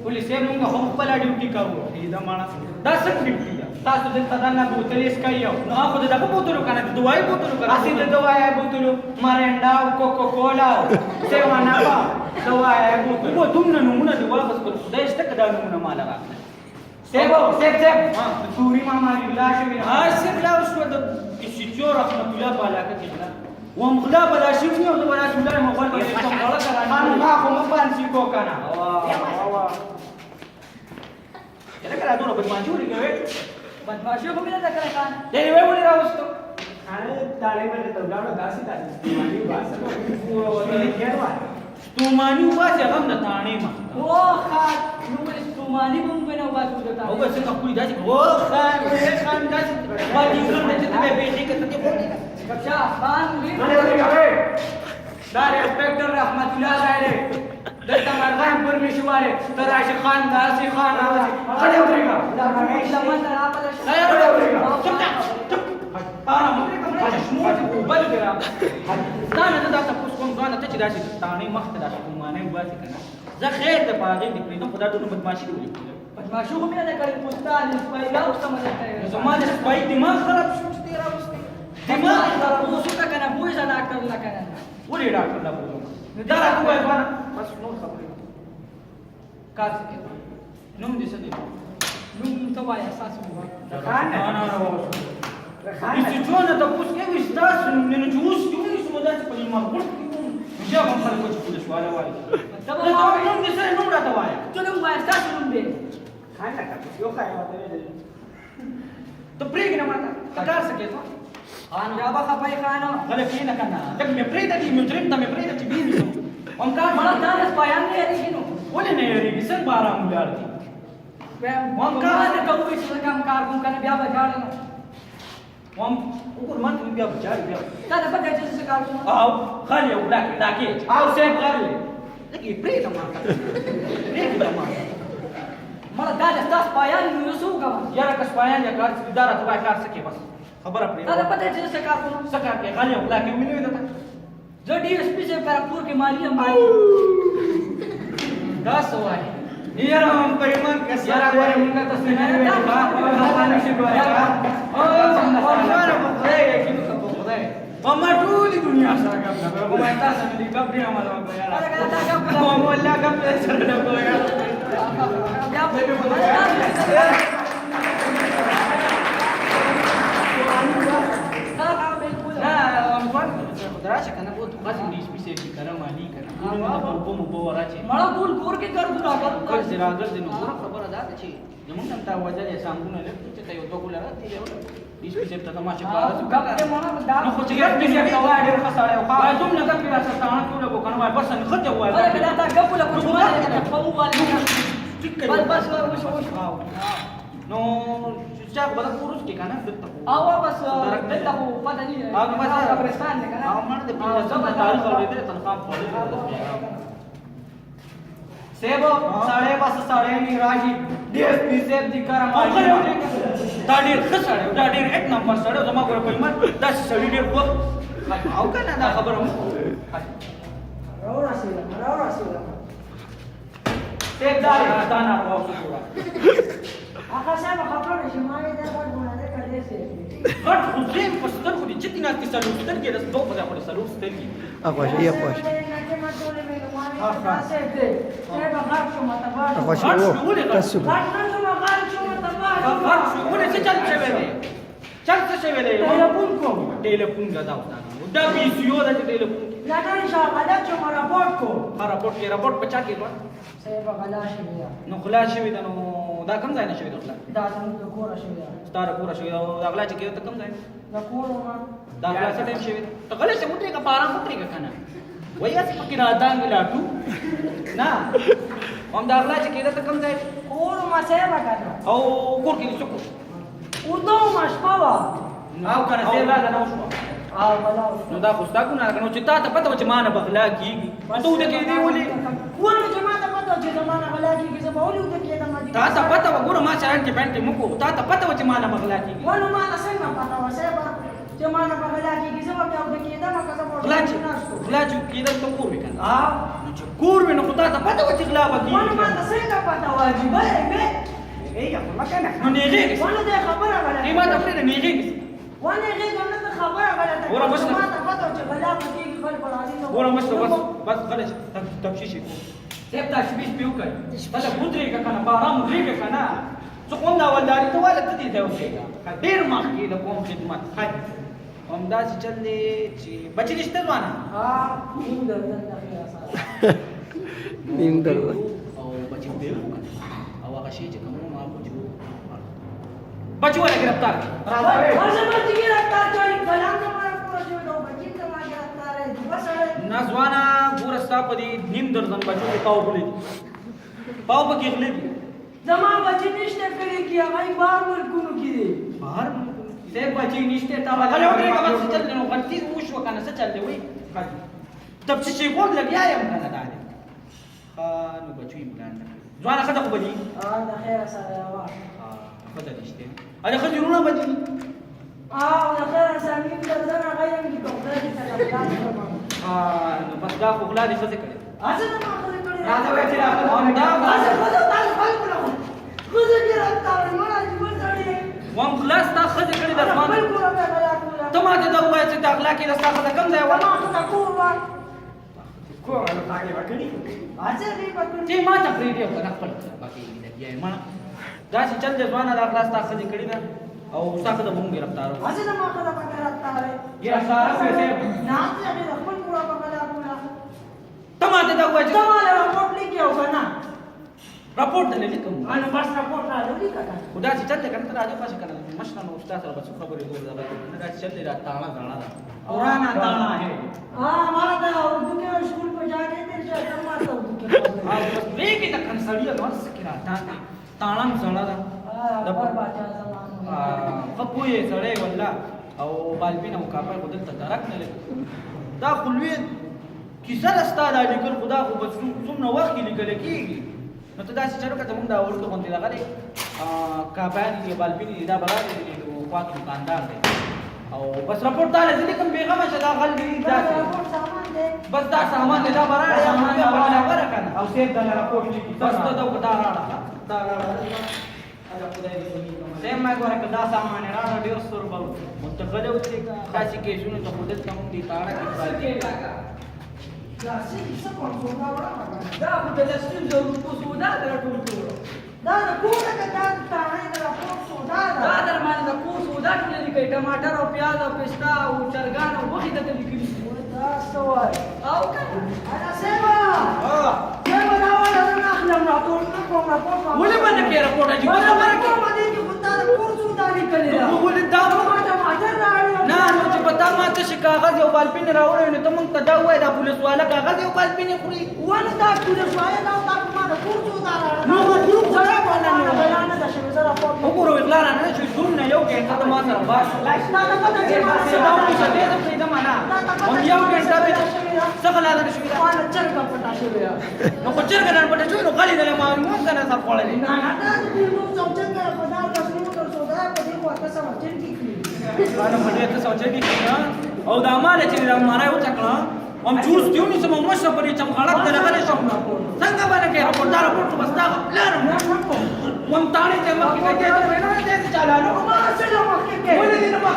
Polisnya nunggu hompala duty kau, ini dah mana? Dasar duty ya. Tak sudah tadana butelis kaya. No aku dah dapat botol kan? Itu dua botol kan? Asyik dah dua botol. Marenda, Coca-Cola, sewa apa? Dua botol. Ibu tuh nunggu dua bas botol. Dah istek dah nunggu malah kan? Sebo, seb. Turi mama rilas ni. Seb lah usku tu. Kisi cora kena pula bala ke kita. ومغلا بلا شيفني ولا بلا شمال ما قال بس كم غلط أنا ما أخو ما بان سيكو كنا كذا كذا دونه بدماجوري كذا بدماجوري هم كذا كذا كان يعني وين وين راوستو أنا تالي من التبلاد داسي تالي ماني باسا ini kira Stumani ubah siapa nak tani mah? Oh kan, nulis Stumani pun kena ubah sudah tani. Oh besok aku lihat sih. Oh kan dasi. Bagi kan nanti tu bebek kita tu boleh. Kerja kan? Dari inspektor Rahmatullah Zaire. Dari taman kan permisi wale. Terasi kan, dasi kan. Ada mereka. Zaman apa dah? Ada mereka. Cepat. Mereka semua tu balik dia. Tanah tu dah tapus konsuan tu tidak sih. Tanah mah tidak sih. Mana buat sih kan? Zakhir tu pagi di perintah pada tu nombor masih dulu. Masuk kami ada kali postal supaya lau sama saya. Sama ada supaya dimag kharab susti rawsti. Dimag kharab suka kana buai sana akar la kana. Boleh dah kana buai. Negara tu buat mana? Masuk nur khabar. Kas ke? Num di sana. Num tu bayar sas buat. Kana. Если что, надо пусть я весь стас, мне на чувствую, что мне сюда типа не могу. Я вам хочу куда швали вали. Tapi num di sana num dah tahu ya. Tu num bayar sas num deh. Kana kan? Yo kaya waktu ni. तो प्रेग ना माता कटार सके तो खान जाबा खपाई खाना गले की ना करना जब मैं प्रेग दी मुजरिम था मैं प्रेग दी बीन सो हम का बड़ा दास पायान ने यारी किनो बोले ने यारी किसन 12 मुलार थी हम का ने कहू इस काम कार को करने ब्याह बजा लेना हम ऊपर मन में ब्याह बजा ब्याह ता पता जैसे से कार आओ खाली उड़ा के डाके आओ से कर ले लेकिन प्रेग ना माता प्रेग ना माता मला दादा दास पायान नुसु का यार कस पायान या कार दारा तो कार सके बस खबर अपने दादा पता है जैसे कार को सकार के खाली उला के मिले देता जो डीएसपी से करापुर के माली हम भाई दास हुआ है यार हम परिमान के यार हमारे मुंगा तो सुना है बा भगवान से दुआ ओ भगवान बताए कि तो बताए पमाटूली दुनिया सारा का घुमाता समझी कब भी हमारा यार अरे कहता कब मोहल्ला कब सर को यार क्या baby Raja karena buat kasih di spesial karena mali karena mau bawa raja. Malah tur ke kar tur agar kar siragar di nomor kabar ada tu sih. Namun kan tahu aja ya sambung aja tu kita itu aku lihat dia di spesial kita masih baru juga. Kita mana dah. Nak cakap spesial tahu ada kesalahan apa? Baju nak kita sekarang tu lagu kan wal pasan kerja wal. Ada kita tak gap lagu cuma kamu wal. Bas bas kau. No sejak baru kurus di kanan betul. Awak pas betul pada ni. Aku pas prestan di kanan. Awak mana dipilih sama tahu kalau itu tanpa boleh. Sebo साढ़े बस साढ़े नहीं राजी DSP सेब दिखारा मारी. ताडीर खसाड़े ताडीर एक नंबर साढ़े जमा करो कोई मत 10 साढ़े डेढ़ को. आओ का ना खबर हम. रावरा सिला. सेब दार दाना को सुपुरा. Akasnya makapro ni semua ini dapat mulai kerja sih. Kan Muslim pasukan kudi jadi nanti selalu kita dia dah stop pada pada selalu stay. Apa sih iya apa sih? Apa sih वो तस्वीर. Boleh sejak sebelum. Cakap sebelum. Telepon dah tahu. Dah bisio dah telepon. Nanti insya Allah cuma raport ko. Raport pecah ke tuan? Saya bakal sih ya. No kelas sih dah no dah kam zaina sih dah kelas. Dah sama tu kora sih ya. Star pura sih dah kelas cik kita kam zaina. Dah kora mah. Dah kelas time sih. Tak kelas sih mutri ka parang putri ka kana. Waya sih pakai radang gila tu. Nah. هم داخله چې کېده ته کوم ځای کور ما سیبا کنه او کور کې څه کور ودو ما شپه وا او کنه سیب لا نه وشو او بلا نو دا خو ستا ګناه کنه چې تا ته پته و چې ما نه بغلا کېږي ته ودې کېدې ولې ونه چې ما ته پته چې زمانہ غلا کیږي زه به ولې ودې کېدم تا ته پته و ګوره ما چران کې پینټ مکو تا ته پته و چې ما نه بغلا کېږي ونه ما نه څنګه پته وا سیبا چې ما نه غلا کیږي زه به بیا ودې کېدم که زه به غلا چې کېدل ته کور وې کنه نو چې کور وې نو خو تا ته پته و چې غلا به ونه ما کېږي ته څنګه پته وا چې به ای یا په مکه نه نو نیږي ونه دې خبره غلا ای ما ته پرې نیږي ونه غېږم نه خبره غلطه ګوره مشره. ما ته پته چې غلا کیږي خپل پرانی نو ګوره مشته بس غلې تبشیشي سیب دا شبیش پیو کوي دا بودري کنه بارام ریګه کنه څو کوم دا ولداري ته ولې ته دې دی اوسېګا ډېر مخکې د قوم خدمت خای هم دا چې چل دي چې بچی نشته ځوانه ها موږ درته خیر سره نیم درو او بچی پیو او هغه شی چې کوم ما بچو ولا گرفتار راځه مرتي کې راځه چې کلام نه مړ پوره شو نو بچی ته ما ګرفتار دی بس نازوانا ګورستا په دې نیم درځن بچو په پاو بلې پاو په کې غلې زما بچی نشته کړی کی هغه بار ورکونو کې دی بهر سه بچی نشته تا ولا هلو درې کبه څه چل نو غلطي وشو کنه څه چل دی وای تب چې شي کول لګیا یم کنه دا دی نو بچو یې پلان ځوانه خدای خو بلی دا خیر سره وا خدای نشته اجه خجرونه بچی دا خیر سره نیم درځنه غیم کی ډاکټر دې سره کار کوم نو بس دا خو غلا دي څه کوي اځه ما خپل کړی راځه وای چې راځه دا اځه خدای تعالی خپل کړو خو دې راځه ما دې ورته وام خلاص تا خځه کړی د ځوان خپل کور ته غلا کوله ته ما ته دا وای چې دا غلا کې راستا خدای کم ځای و ما خدای کور وا کو نو تاګه وکړي اځه دې پکړ چې ما ته پری دی کنه خپل باقي دې یې ما دا چې چل دې ځوان دا خلاص تا خځه کړی دا او ساخه د مونږ گرفتار اځه ما خدای پکړ راځه یا سارا پیسې نه دې خپل کور ته غلا کوله ته ما ته دا وای چې ته ما له راپورټ لیکيو کنه راپورټ نه لیکم انا بس راپورټ را لولي کنه خدا چې چل دې کنه ته راځو پاسه کنه مشره نو استاد سره بس خبرې کوو دا دا چل دې را تانا غانا पुराना ताना है हाँ हमारा तो उर्दू के स्कूल पे जाके तेरे से तम्मा तो उर्दू के हाँ वे की तक सड़िया तो सकिरा ताना सड़ा था और बाचा जमान कपू ये सड़े वल्ला او بالبین او کاپر خودل ته درک نه لګ دا خلوی کیسه رستا دا لیکل خدا خو بس څومره وخت لیکل کیږي نو ته دا چې چلو کته موږ دا ورته باندې لګره کاپر دی بالبین دا برابر دی او پاک دکاندار دی او بس رپورټ داله ځکه کوم پیغام شه دا غل دی دا सामान दे بس دا سامان دی دا برابر سامان دی برابر کنه او سیب دا رپورټ لیکي بس ته دا راړه سیم ما ګوره کدا سامان راړه ډیر ستور بل متقده او چې خاصی کې شنو ته خودت کوم دي تاړه کې فائدې لا سي څه کوم څنګه وړه دا په دې ستون ضرورت کو سودا درټول ټول دا کومه کدا تاړه دا راپورټ سودا دا در باندې د کو سودا ټول لیکي ټماټر او پیاز او پستا او چرګان او وخت ته لیکلي دا سوال او کنه انا سیما سیما دا ولا نه اخلم راپورټ کوم راپورټ ولې باندې کې راپورټ اجي ولا کوم دې چې خدای دا کور سودا لیکلی دا ولې دا ټماټر راړو نه نو چې پتا ما ته شي کاغذ یو بالپین راوړې نو ته مونږ ته دا وای دا پولیس والا کاغذ یو بالپین خوري وانا دا پولیس والا دا تا ما دا کور سودا راړو نو کور سره باندې نه دا شوی زرا راپورټ وګورو اغلا نه چې ټول نه یو کې ته ما سره باش دا دا پته چې ما دا څه دې ته دې معنا هم یو کې ته څه غلا نه شوی وانا چرګ پټا شوی نو کو چرګ نه پټه شوی نو غلي دې ما مو کنه سر خولې نه نه دا دې نو څنګه په دا رسمي تر سودا په دې وخت سره چن کی باندې پټه ته سوچې دي او دا مال چې دا مارای و چکړه هم جوړ دیونی سم مشه پرې چم خړک درغله شو څنګه باندې کې راپورټ بس دا لار وم تاړي ته مخ کې ته نه دې چالانو ما سره مخ کې ولې دې نه مخ